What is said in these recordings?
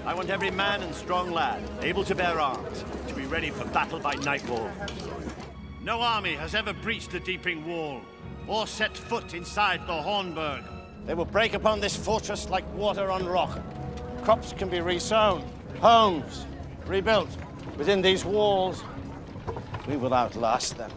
I want every man and strong lad, able to bear arms, to be ready for battle by nightfall. No army has ever breached the Deeping Wall, or set foot inside the Hornburg. They will break upon this fortress like water on rock. Crops can be resown, homes rebuilt. Within these walls, we will outlast them.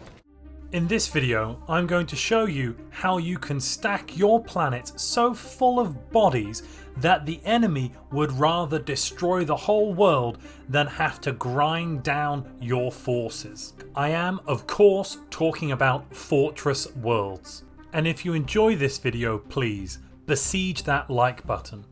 In this video, I'm going to show you how you can stack your planet so full of bodies that the enemy would rather destroy the whole world than have to grind down your forces. I am, of course, talking about Fortress Worlds. And if you enjoy this video, please besiege that like button.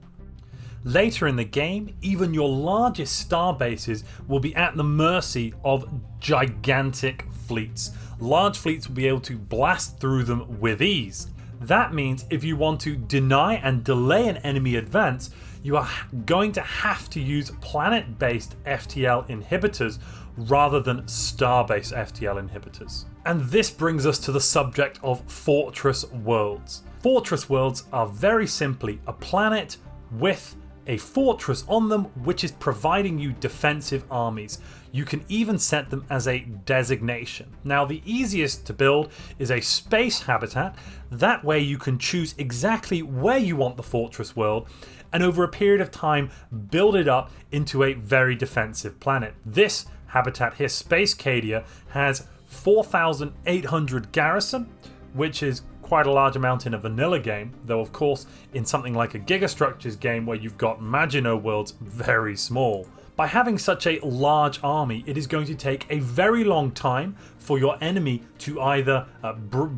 Later in the game, even your largest star bases will be at the mercy of gigantic fleets. Large fleets will be able to blast through them with ease. That means if you want to deny and delay an enemy advance, you are going to have to use planet-based FTL inhibitors rather than star-based FTL inhibitors. And this brings us to the subject of Fortress Worlds. Fortress Worlds are very simply a planet with a fortress on them which is providing you defensive armies. You can even set them as a designation. Now the easiest to build is a space habitat. That way you can choose exactly where you want the fortress world and over a period of time build it up into a very defensive planet. This habitat here, Space Cadia, has 4,800 garrison, which is quite a large amount in a vanilla game, though of course in something like a Gigastructures game where you've got Maginot worlds, very small. By having such a large army, it is going to take a very long time for your enemy to either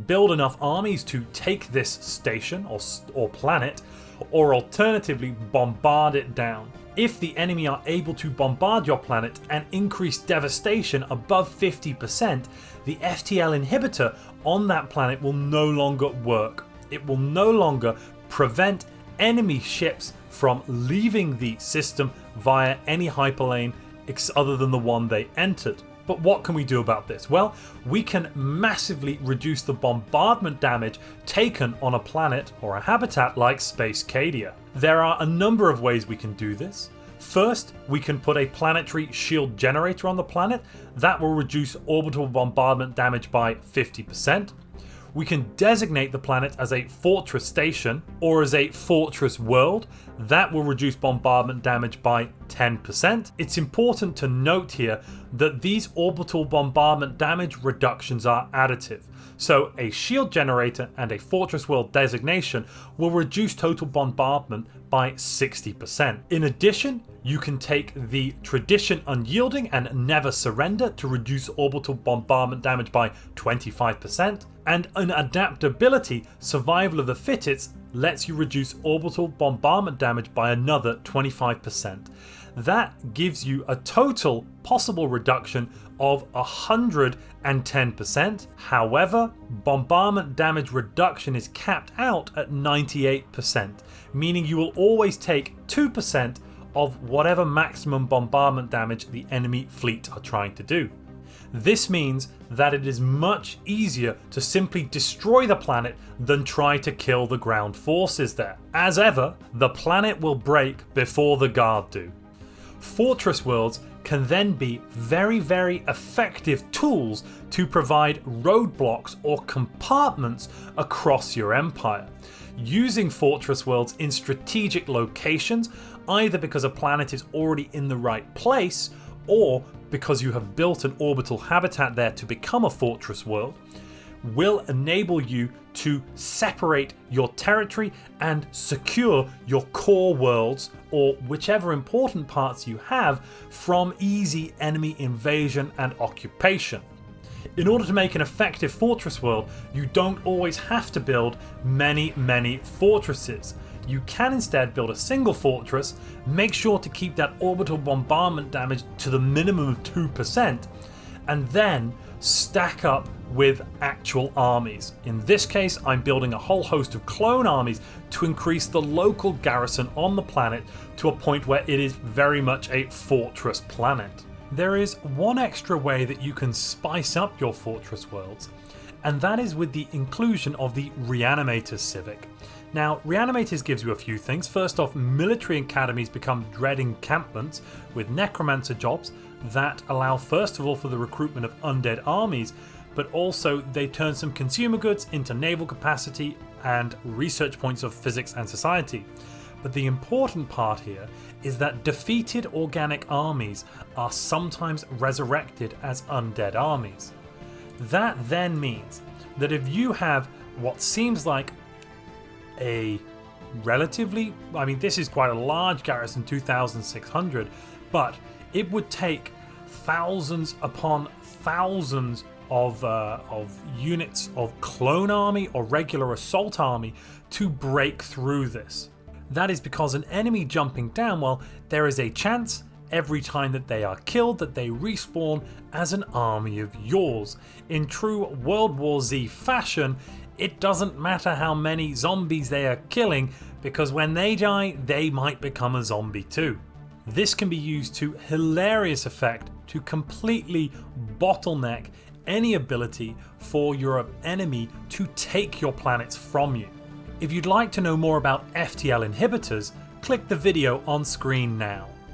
build enough armies to take this station or planet, or alternatively bombard it down. If the enemy are able to bombard your planet and increase devastation above 50%, the FTL inhibitor on that planet will no longer work. It will no longer prevent enemy ships from leaving the system via any hyperlane other than the one they entered. But what can we do about this? Well, we can massively reduce the bombardment damage taken on a planet or a habitat like Space Cadia. There are a number of ways we can do this. First, we can put a planetary shield generator on the planet. That will reduce orbital bombardment damage by 50%. We can designate the planet as a fortress station or as a fortress world. That will reduce bombardment damage by 10%. It's important to note here that these orbital bombardment damage reductions are additive. So a shield generator and a fortress world designation will reduce total bombardment by 60%. In addition, you can take the tradition unyielding and never surrender to reduce orbital bombardment damage by 25%. And an adaptability, survival of the fittest, lets you reduce orbital bombardment damage by another 25%. That gives you a total possible reduction of 110%. However, bombardment damage reduction is capped out at 98%, meaning you will always take 2% of whatever maximum bombardment damage the enemy fleet are trying to do. This means that it is much easier to simply destroy the planet than try to kill the ground forces there. As ever, the planet will break before the guard do. Fortress worlds can then be very, very effective tools to provide roadblocks or compartments across your empire. Using fortress worlds in strategic locations, either because a planet is already in the right place or because you have built an orbital habitat there to become a fortress world, will enable you to separate your territory and secure your core worlds or whichever important parts you have from easy enemy invasion and occupation. In order to make an effective fortress world, you don't always have to build many fortresses. You can instead build a single fortress, make sure to keep that orbital bombardment damage to the minimum of 2%, and then stack up with actual armies. In this case, I'm building a whole host of clone armies to increase the local garrison on the planet to a point where it is very much a fortress planet. There is one extra way that you can spice up your fortress worlds, and that is with the inclusion of the Reanimator Civic. Now, Reanimators gives you a few things. First off, military academies become dread encampments with necromancer jobs that allow first of all for the recruitment of undead armies, but also they turn some consumer goods into naval capacity and research points of physics and society. But the important part here is that defeated organic armies are sometimes resurrected as undead armies. That then means that if you have what seems like a relatively, I mean, this is quite a large garrison, 2,600, but it would take thousands upon thousands of units of clone army or regular assault army to break through this. That is because an enemy jumping down, well, there is a chance every time that they are killed that they respawn as an army of yours. In true World War Z fashion, it doesn't matter how many zombies they are killing, because when they die, they might become a zombie too. This can be used to hilarious effect to completely bottleneck any ability for your enemy to take your planets from you. If you'd like to know more about FTL inhibitors, click the video on screen now.